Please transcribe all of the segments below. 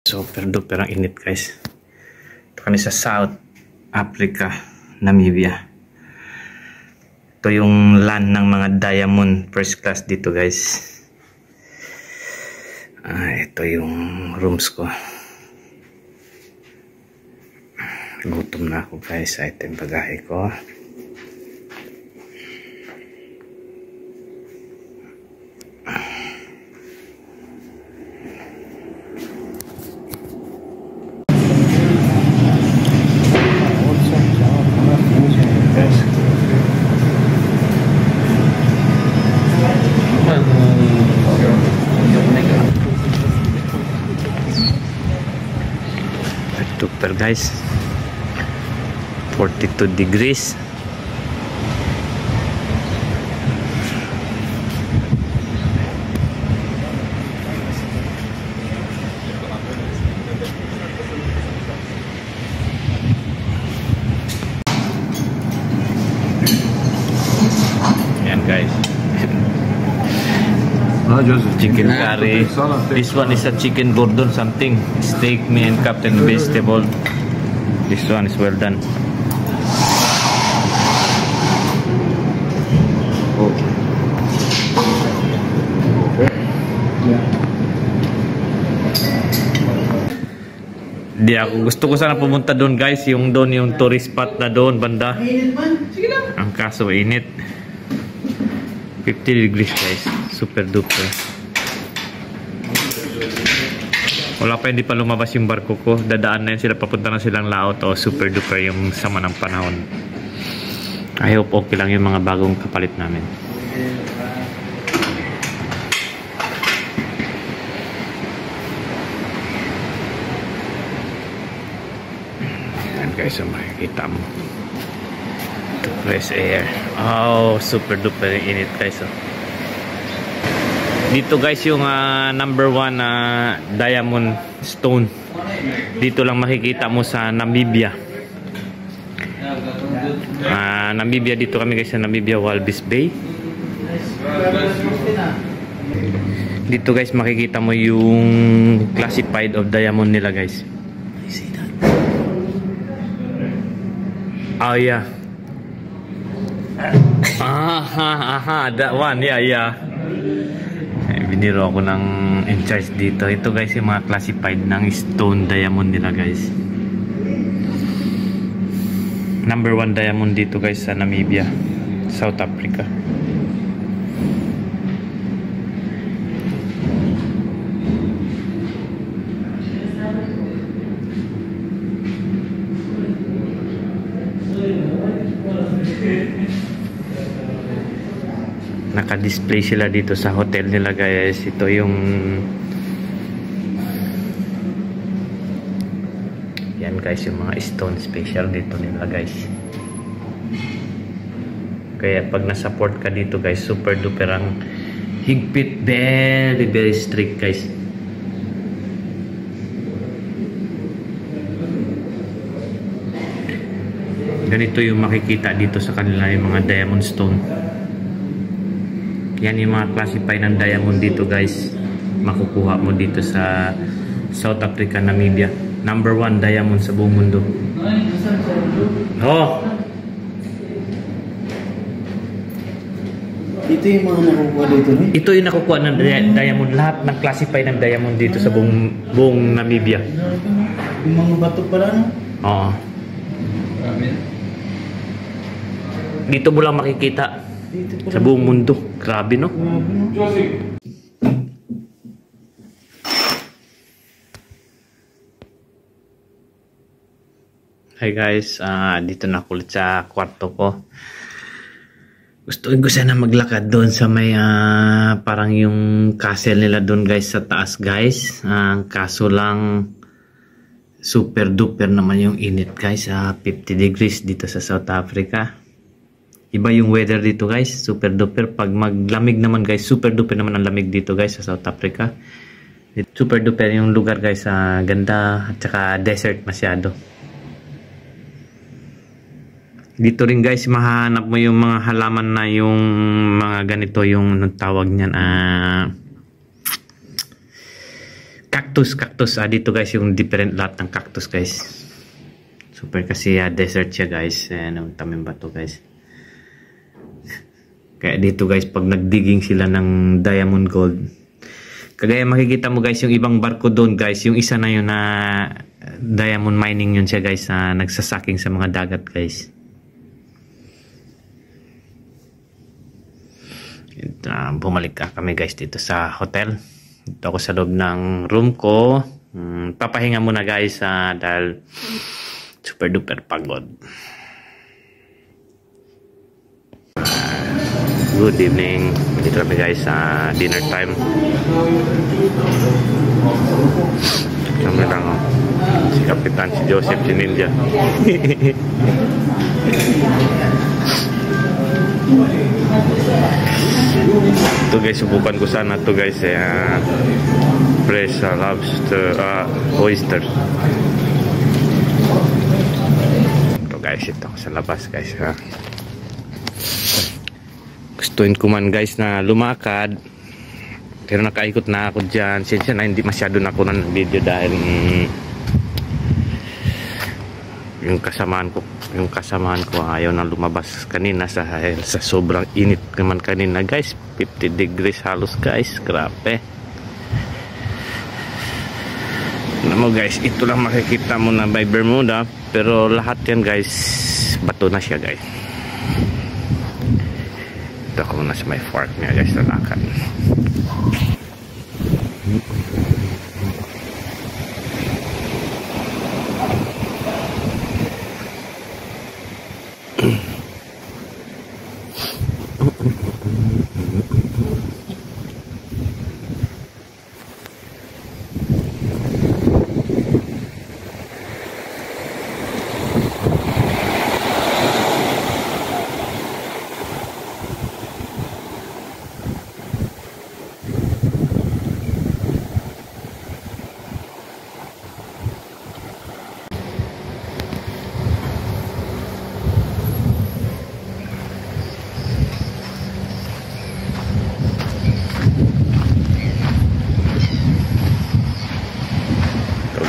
Super duper ang init guys. Ito kami sa South Africa, Namibia. Ito yung land ng mga diamond first class dito guys. Ito yung rooms ko. Gutom na ako guys. Ito yung bagahe ko. Super guys, 42 degrees. Yan guys. Chicken curry. This one is a chicken gordon something. Steak, meat and captain vegetable. This one is well done. Di ako gusto ko sana pumunta doon guys, yung doon yung tourist spot na doon banda. Ang kaso init. 50 degrees guys, super duper. Wala pa, hindi pa lumabas yung barko ko. Dadaan na yun sila, papunta na silang laot. O super duper yung sama ng panahon. I hope okay lang yung mga bagong kapalit namin. Yan guys, so makikita mo fresh air. Oh, super duper init guys. Dito guys yung number 1 diamond stone. Dito lang makikita mo sa Namibia. Namibia, dito kami guys sa Namibia, Walvis Bay. Dito guys makikita mo yung classified of diamond nila guys. Oh yeah. That one, yeah. Biniro ako ng in charge dito. Ito guys yung mga classified ng stone diamond nila guys. Number 1 diamond dito guys sa Namibia, South Africa. Naka-display sila dito sa hotel nila guys. Ito yung yan guys, yung mga stone special dito nila guys. Kaya pag na-support ka dito guys, super duper ang higpit, very strict guys. Ganito yung makikita dito sa kanila, yung mga diamond stone. Yan yung mga classified ng diamond dito guys. Makukuha mo dito sa South Africa, Namibia. Number 1 diamond sa buong mundo. Oh! Ito yung mga nakukuha dito, eh? Ito yung nakukuha ng diamond. Lahat ng classified ng diamond dito sa buong Namibia. Yung mga bato pala, no? Oo. Dito mo lang makikita sa buong mundo. Grabe, no? Hi guys, dito na ako ulit sa kwarto ko. Gusto ko sana maglakad doon sa may parang yung castle nila doon guys sa taas guys. Kaso lang super duper naman yung init guys. 50 degrees dito sa South Africa. Iba yung weather dito guys, super duper. Pag maglamig naman guys, super duper naman ang lamig dito guys sa South Africa. Super duper yung lugar guys, ganda at saka desert masyado. Dito rin guys, mahanap mo yung mga halaman na yung mga ganito, yung tawag niyan, cactus. Dito guys yung different lot ng cactus guys. Super kasi desert siya guys. Ayan, tamang bato guys. Kaya dito guys, pag nagdigging sila ng diamond gold, kagaya makikita mo guys yung ibang barko doon guys, yung isa na yun na diamond mining yun siya guys, na nagsasaking sa mga dagat guys. Bumalik kami guys dito sa hotel. Dito ako sa loob ng room ko. Papahinga muna guys dahil super duper pagod. Good evening. Dito kami guys sa dinner time. Kami lang si Kapitan, si Joseph, si Ninja. Ito guys, subukan ko sana ito guys, fresh lobster, oyster. Ito guys, ito sa labas guys. Gustuin ko man guys na lumakad, pero nakaikot na ako dyan. Siya na hindi masyado na ako ng video dahil yung kasamaan ko ayaw na lumabas kanina sa sobrang init naman kanina guys. 50 degrees halos guys, grabe. Alam mo guys, ito lang makikita mo na may Bermuda, pero lahat yan guys bato na siya guys. Ito ako muna sa may fork niya guys, lalakad.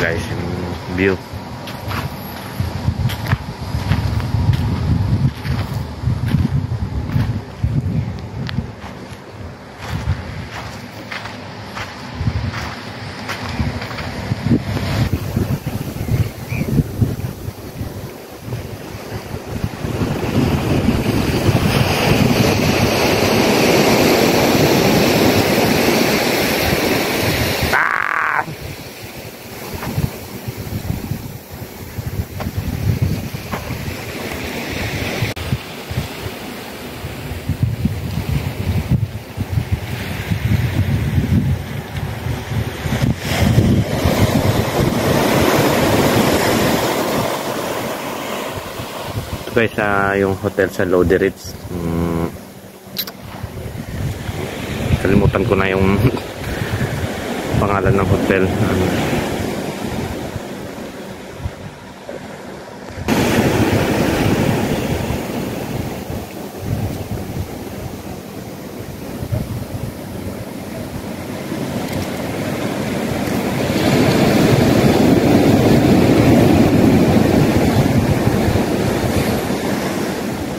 Guys, yung view. Guys, yung hotel sa Lodi Ritz, kalimutan ko na yung pangalan ng hotel.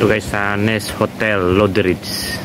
Ito guys sa Nest Hotel Lodi Ritz.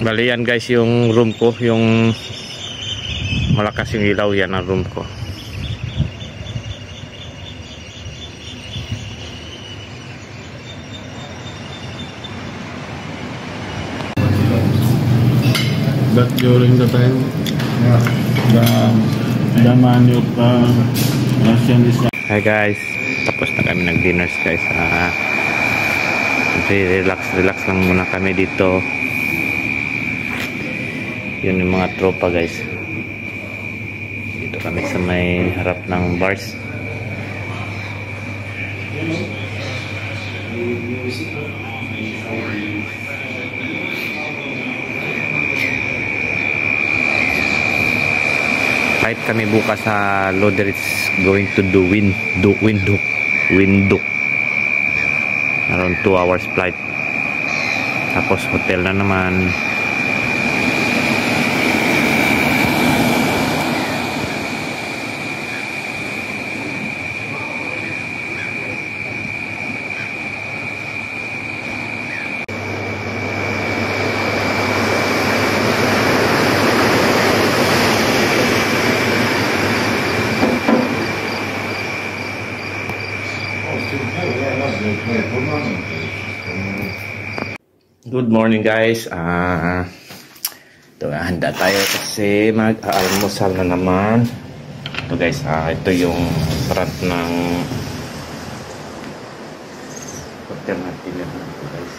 Bali yan guys yung room ko, yung malakas yung ilaw, yan ang room ko. But during the time, the manuk Russian is Hi guys, tapos na kami nag-dinners guys. Relax lang muna kami dito. Yun yung mga tropa guys. Dito kami sa may harap ng bars. Flight kami bukas sa Loderitz, going to do Windhoek. Around 2 hours flight. Tapos hotel na naman. Good morning guys. Ito, handa tayo kasi mag-almusal na naman. Ito guys, ito yung front ng hotel natin ito guys.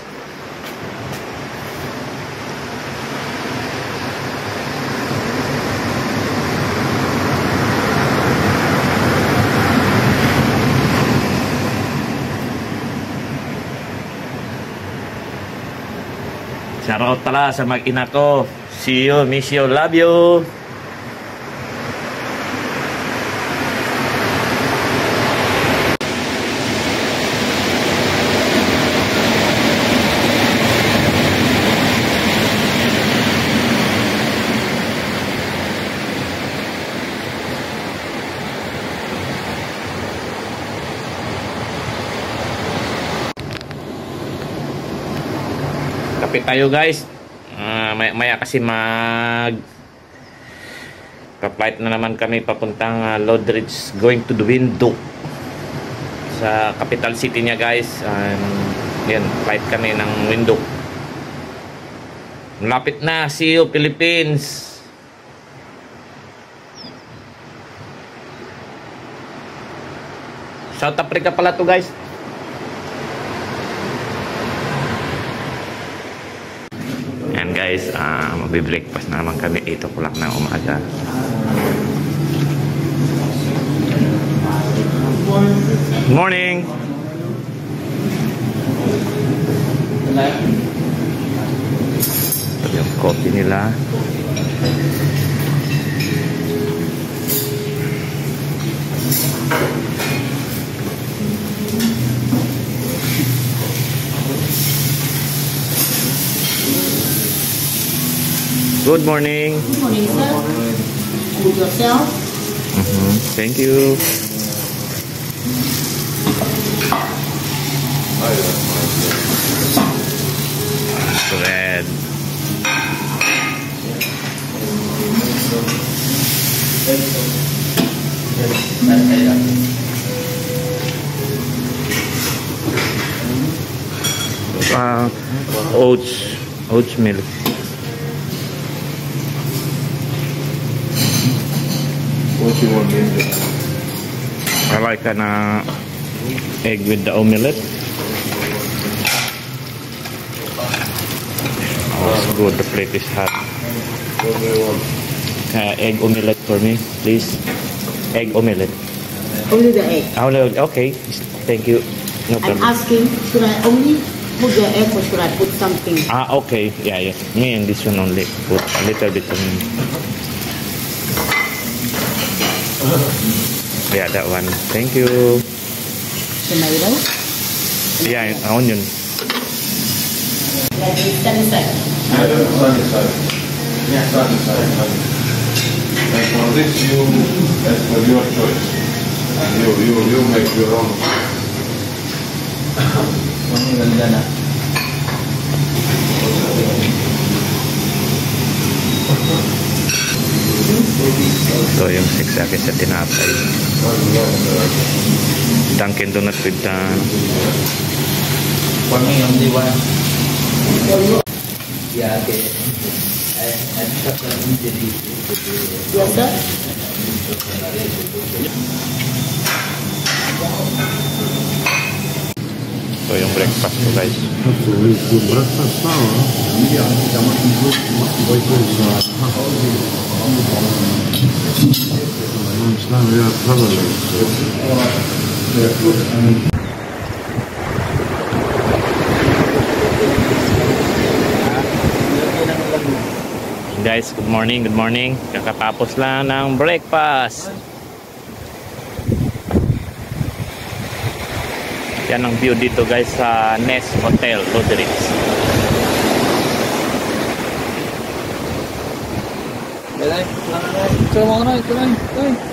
Shoutout pala sa mag-ina ko. See you, miss you, love you. Kapit tayo guys. Maya kasi pa-flight na naman kami papuntang Loderitz, going to the Windhoek sa capital city niya guys. Yan, flight kami ng Windhoek. Malapit na. See you Philippines. South Africa pala to guys. Yan guys, magbibreakfast na naman kami 8 o'clock ng umaga. Morning! Ito yung coffee nila. Good morning. Good morning, sir. Cook yourself. Thank you. Bread. Oats milk. what you want in there. I like an egg with the omelette. Oh, it's good. The plate is hot. What do you want? Egg omelette for me, please. Egg omelette. Only the egg. Okay, thank you. No I'm problem. asking, should I only put the egg or should I put something? Okay. Yeah. Me and this one only. Put a little bit on. Yeah, that one. Thank you. Tomato? Yeah, onion. Like this, sunny side. Sunny side. Yeah, sunny side. And for this, as per your choice. You make your own. Ang ganda na. Ito yung siksaki sa tinapay. Dunkin Donut with For me, only one. Yeah, okay. I'm such an injury. Yes, sir. ito yung breakfast ko guys. That's a really good breakfast now, huh? Now we are traveling. Guys, good morning, good morning. Kakatapos lang ng breakfast. Yan ang view dito guys sa Nest Hotel, Rodriguez. Ito mo na, ito na.